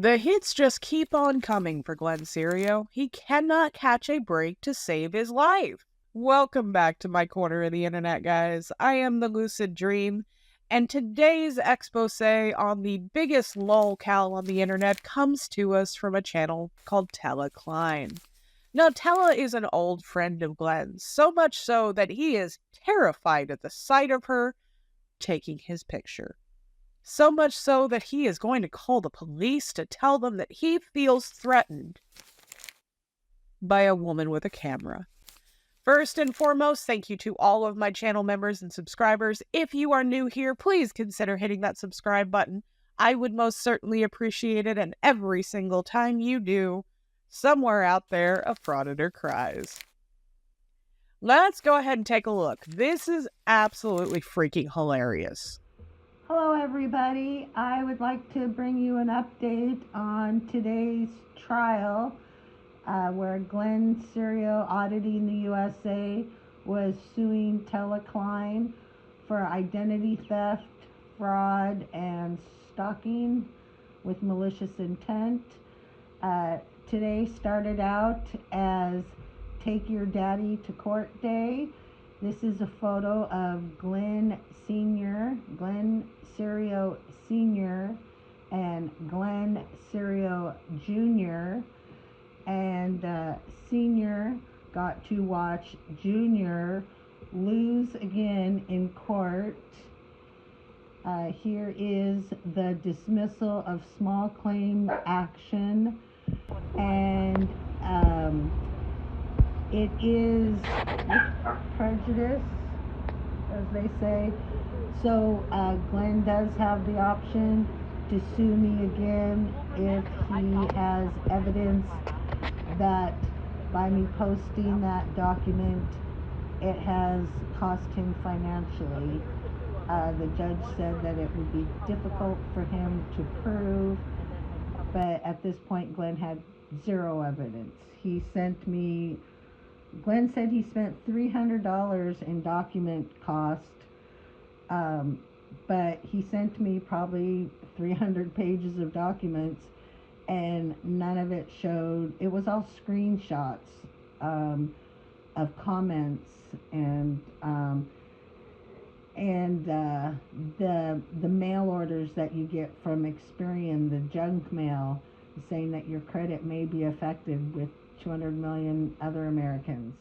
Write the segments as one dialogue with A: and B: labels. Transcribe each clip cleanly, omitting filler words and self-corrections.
A: The hits just keep on coming for Glen Cerio. He cannot catch a break to save his life. Welcome back to my corner of the internet, guys. I am the Lucid Dream, and today's expose on the biggest LOLCOW on the internet comes to us from a channel called Tella Klein. Now, Tella is an old friend of Glen's, so much so that he is terrified at the sight of her taking his picture. So much so that he is going to call the police to tell them that he feels threatened by a woman with a camera. First and foremost, thank you to all of my channel members and subscribers. If you are new here, please consider hitting that subscribe button. I would most certainly appreciate it, and every single time you do, somewhere out there a frauditor cries. Let's go ahead and take a look. This is absolutely freaking hilarious.
B: Hello everybody, I would like to bring you an update on today's trial where Glen Cerio Auditing the USA was suing Tella Klein for identity theft, fraud, and stalking with malicious intent. Today started out as Take Your Daddy to Court Day. This is a photo of Glen Cerio Sr. and Glen Cerio Jr. And Sr. got to watch Jr. lose again in court. Here is the dismissal of small claim action, and it is with prejudice, as they say. So Glen does have the option to sue me again if he has evidence that by me posting that document it has cost him financially. The judge said that it would be difficult for him to prove, but at this point Glen had zero evidence. Glen said he spent $300 in document cost, but he sent me probably 300 pages of documents, and none of it showed. It was all screenshots of comments and the mail orders that you get from Experian, the junk mail, saying that your credit may be affected with 200 million other Americans.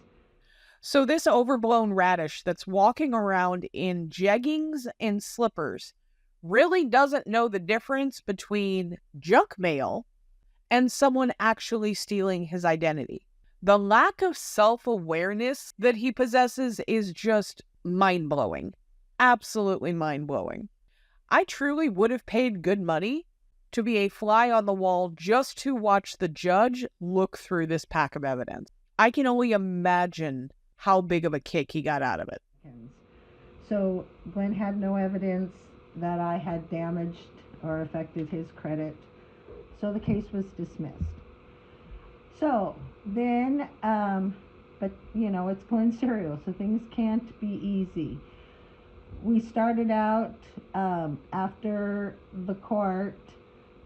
A: So this overblown radish that's walking around in jeggings and slippers really doesn't know the difference between junk mail and someone actually stealing his identity. The lack of self-awareness that he possesses is just mind-blowing. Absolutely mind-blowing. I truly would have paid good money to be a fly on the wall just to watch the judge look through this pack of evidence. I can only imagine how big of a kick he got out of it.
B: So Glen had no evidence that I had damaged or affected his credit, so the case was dismissed. So then, but you know, it's Glen Cerio, so things can't be easy. We started out after the court.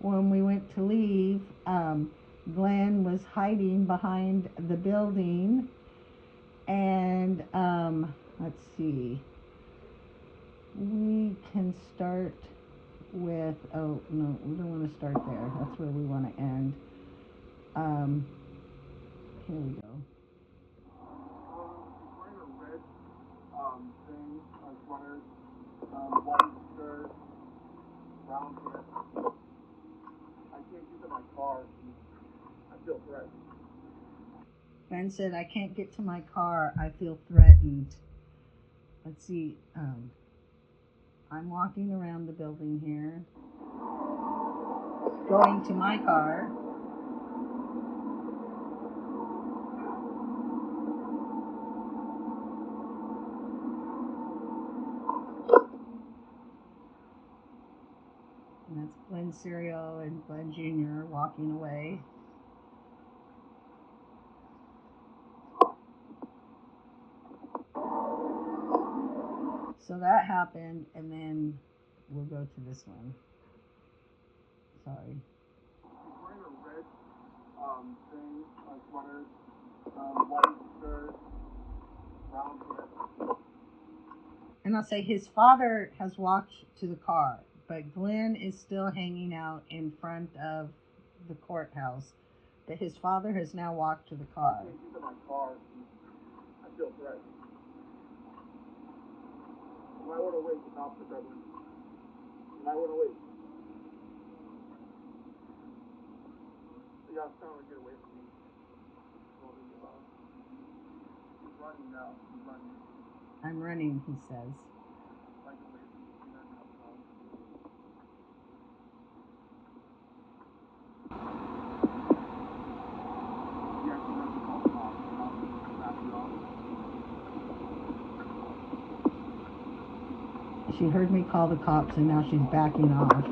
B: When we went to leave, Glen was hiding behind the building, and let's see, we can start with, oh no, we don't want to start there, that's where we want to end. Here we go.
C: Wearing a red thing, sweater, white shirt, brown pants. I can't get to my car. I feel threatened.
B: Ben said, I can't get to my car. I feel threatened. Let's see. I'm walking around the building here, going to my car. And that's Glen Cerio and Glen Jr. walking away. So that happened, and then we'll go to this one. Sorry.
C: thing, sweater, white shirt, brown pants.
B: And I'll say his father has walked to the car, but Glenn is still hanging out in front of the courthouse. But his father has now walked to the car.
C: I can't get to my car. I feel threatened. You might want to wait, Officer Dublin. You might want to wait. You guys trying to get away from me. He's running now. He's running.
B: I'm running, he says.
C: Like away from me. You're not gonna come. You actually have to call the cops. They're not going to snap you off.
B: She heard me call the cops and now she's backing off.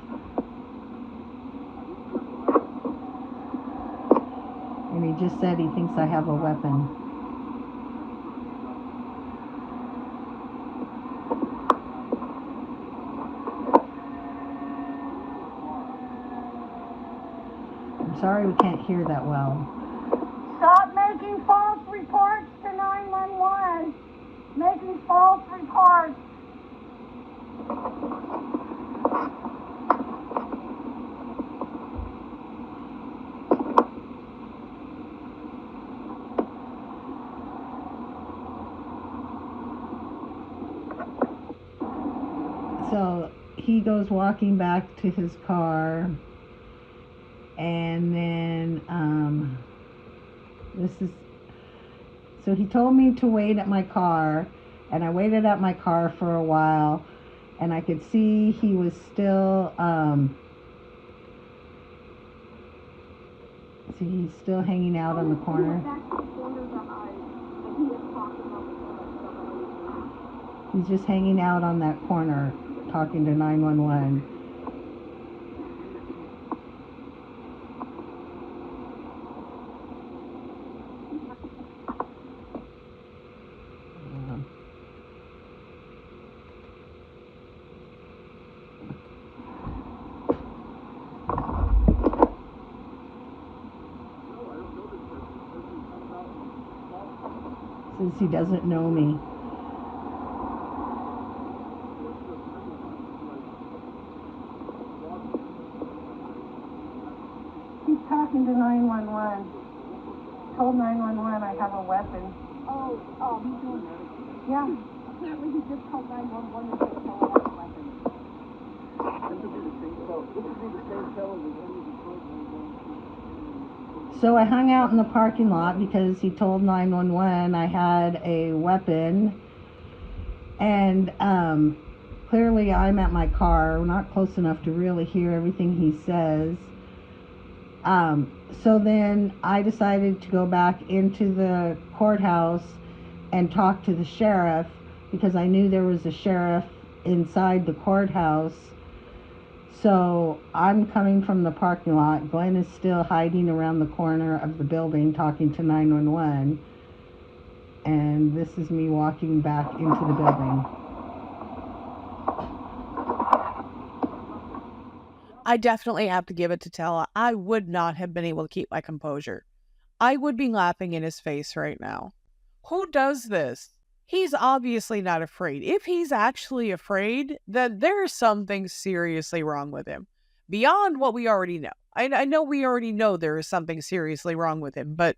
B: And he just said he thinks I have a weapon. I'm sorry we can't hear that well.
D: Stop making false reports to 911. Making false reports.
B: So he goes walking back to his car, and then so he told me to wait at my car, and I waited at my car for a while, and I could see he was still he's still hanging out on the corner. He's just hanging out on that corner talking to 911. Says he doesn't know me.
D: He's talking to 911. Told 911 I have a weapon.
E: Oh, he's doing that.
D: Yeah.
E: Apparently he just told 911 that they tell him have a weapon.
C: This would be the same fellow. This would be the same fellow that only told 911.
B: So I hung out in the parking lot because he told 911 I had a weapon, and clearly I'm at my car, not close enough to really hear everything he says. So then I decided to go back into the courthouse and talk to the sheriff, because I knew there was a sheriff inside the courthouse. So I'm coming from the parking lot. Glenn is still hiding around the corner of the building talking to 911. And this is me walking back into the building.
A: I definitely have to give it to Tella. I would not have been able to keep my composure. I would be laughing in his face right now. Who does this? He's obviously not afraid. If he's actually afraid, then there is something seriously wrong with him. Beyond what we already know. I know we already know there is something seriously wrong with him, but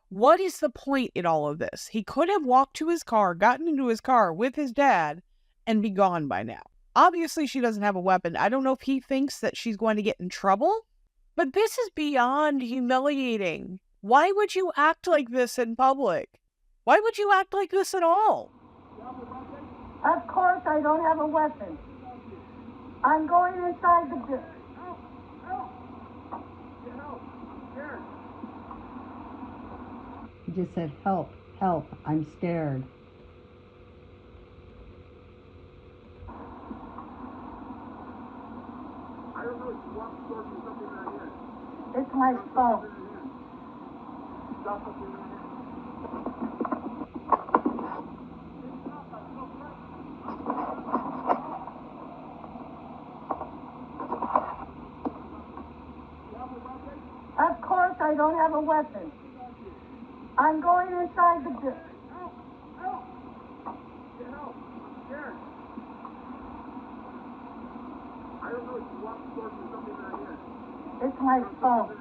A: what is the point in all of this? He could have walked to his car, gotten into his car with his dad, and be gone by now. Obviously, she doesn't have a weapon. I don't know if he thinks that she's going to get in trouble, but this is beyond humiliating. Why would you act like this in public? Why would you act like this at all?
D: Of course I don't have a weapon. I'm going inside the building.
B: He just said, "Help, help, I'm scared."
C: I don't know. You walked towards me, something in your hand.
D: It's my phone.
C: Stop something in your hand.
D: Of course I don't have a weapon. I'm going inside the building.
C: Help! Get help! I'm scared. I don't know if you walk towards me, something in your hand.
D: It's my phone.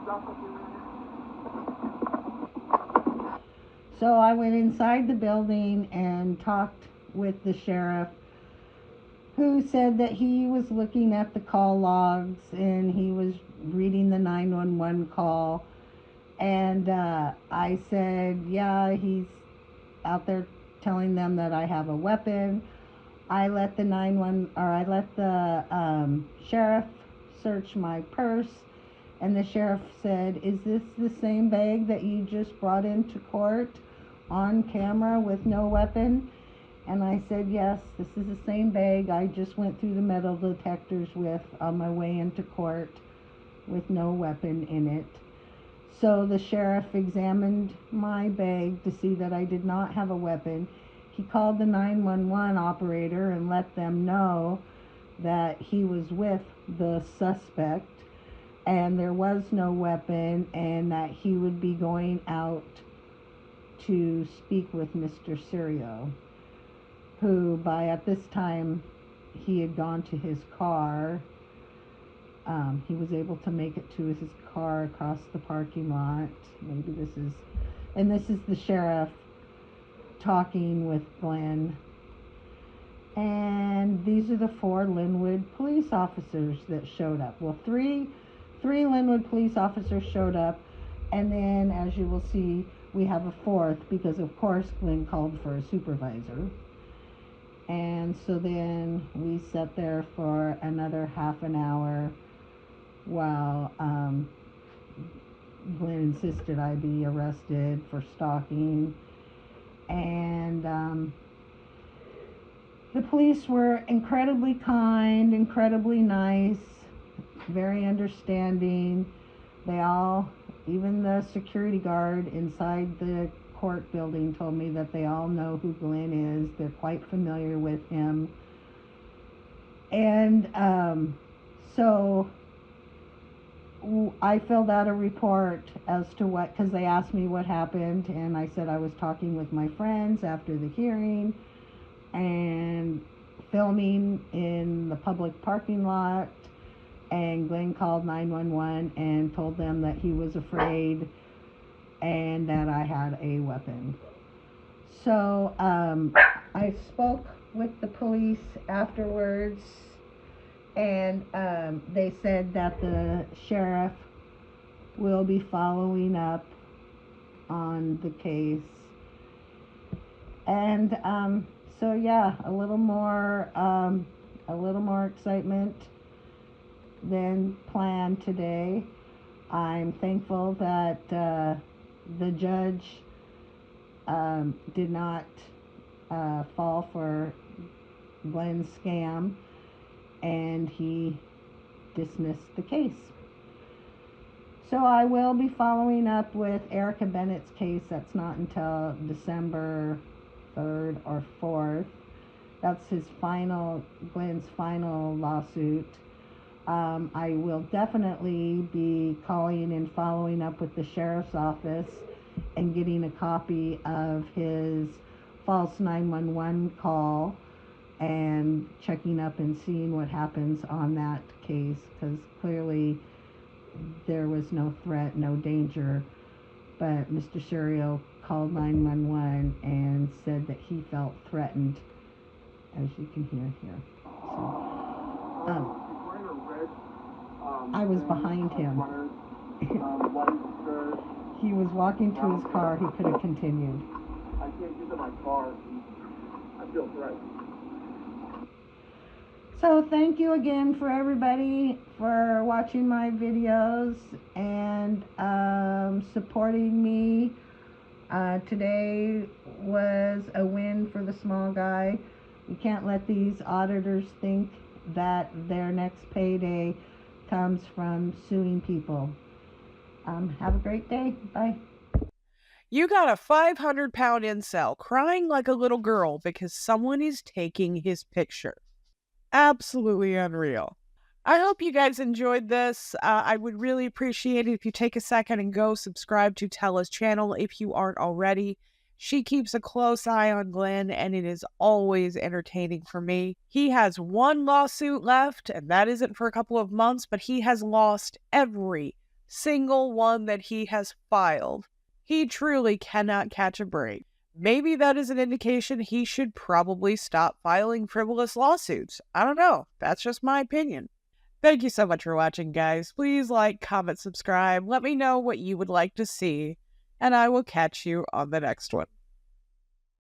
C: Stop something in your hand.
B: So I went inside the building and talked with the sheriff, who said that he was looking at the call logs and he was reading the 911 call. And I said, yeah, he's out there telling them that I have a weapon. I let the sheriff search my purse, and the sheriff said, is this the same bag that you just brought into court on camera with no weapon? And I said, yes, this is the same bag I just went through the metal detectors with on my way into court with no weapon in it. So the sheriff examined my bag to see that I did not have a weapon. He called the 911 operator and let them know that he was with the suspect and there was no weapon, and that he would be going out to speak with Mr. Cerio, who at this time he had gone to his car. He was able to make it to his car across the parking lot. This is the sheriff talking with Glen. And these are the 4 Linwood police officers that showed up. Well, three Linwood police officers showed up, and then, as you will see, we have a 4th because, of course, Glen called for a supervisor. And so then we sat there for another half an hour while Glen insisted I be arrested for stalking. And the police were incredibly kind, incredibly nice, very understanding. They all, even the security guard inside the court building, told me that they all know who Glen is. They're quite familiar with him. And so I filled out a report as to because they asked me what happened, and I said I was talking with my friends after the hearing and filming in the public parking lot, and Glen called 911 and told them that he was afraid and that I had a weapon. So I spoke with the police afterwards, and they said that the sheriff will be following up on the case. And so yeah, a little more excitement than planned today. I'm thankful that the judge did not fall for Glen's scam, and he dismissed the case. So I will be following up with Erica Bennett's case. That's not until December 3rd or 4th. That's Glen's final lawsuit. I will definitely be calling and following up with the sheriff's office and getting a copy of his false 911 call and checking up and seeing what happens on that case, because clearly there was no threat, no danger, but Mr. Cerio called 911 and said that he felt threatened, as you can hear here. So, I was behind him. He was walking to his car. He could have continued.
C: I can't get to my car. I feel threatened.
B: So thank you again for everybody for watching my videos and supporting me. Today was a win for the small guy. You can't let these auditors think that their next payday comes from suing people. Have a great day. Bye.
A: You got a 500-pound incel crying like a little girl because someone is taking his picture. Absolutely unreal. I hope you guys enjoyed this. I would really appreciate it if you take a second and go subscribe to Tella's channel if you aren't already. She keeps a close eye on Glen, and it is always entertaining for me. He has one lawsuit left, and that isn't for a couple of months, but he has lost every single one that he has filed. He truly cannot catch a break. Maybe that is an indication he should probably stop filing frivolous lawsuits. I don't know. That's just my opinion. Thank you so much for watching, guys. Please like, comment, subscribe. Let me know what you would like to see, and I will catch you on the next one.